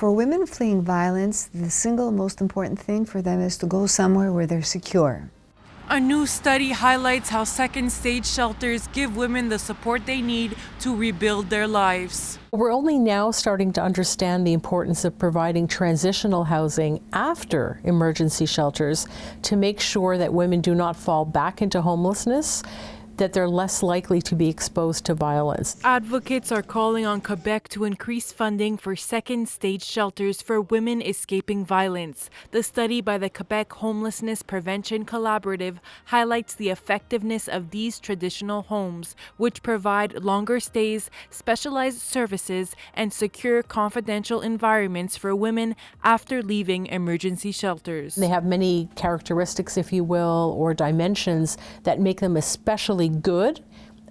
For women fleeing violence, the single most important thing for them is to go somewhere where they're secure. A new study highlights how second-stage shelters give women the support they need to rebuild their lives. We're only now starting to understand the importance of providing transitional housing after emergency shelters to make sure that women do not fall back into homelessness, that they're less likely to be exposed to violence. Advocates are calling on Quebec to increase funding for second-stage shelters for women escaping violence. The study by the Quebec Homelessness Prevention Collaborative highlights the effectiveness of these traditional homes, which provide longer stays, specialized services, and secure confidential environments for women after leaving emergency shelters. They have many characteristics, if you will, or dimensions that make them especially good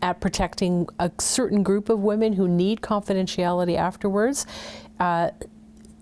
at protecting a certain group of women who need confidentiality afterwards.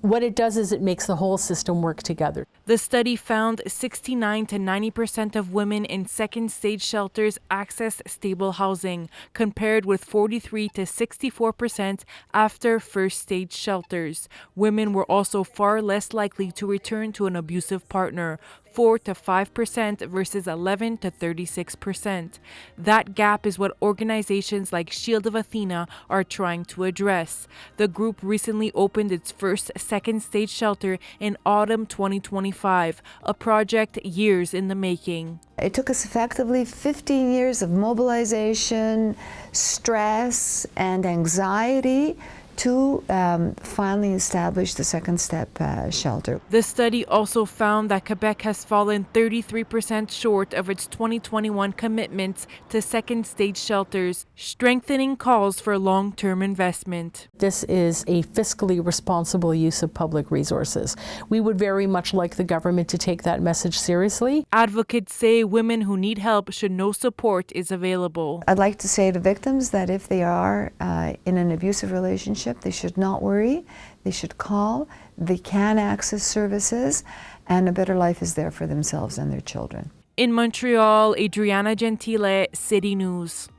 What it does is it makes the whole system work together. The study found 69 to 90% of women in second-stage shelters access stable housing, compared with 43 to 64% after first-stage shelters. Women were also far less likely to return to an abusive partner, 4 to 5% versus 11 to 36%. That gap is what organizations like Shield of Athena are trying to address. The group recently opened its first second-stage shelter in autumn 2025, a project years in the making. It took us effectively 15 years of mobilization, stress, and anxiety to finally establish the second step shelter. The study also found that Quebec has fallen 33% short of its 2021 commitments to second stage shelters, strengthening calls for long-term investment. This is a fiscally responsible use of public resources. We would very much like the government to take that message seriously. Advocates say women who need help should know support is available. I'd like to say to victims that if they are in an abusive relationship, they should not worry, they should call, they can access services, and a better life is there for themselves and their children. In Montreal, Adriana Gentile, City News.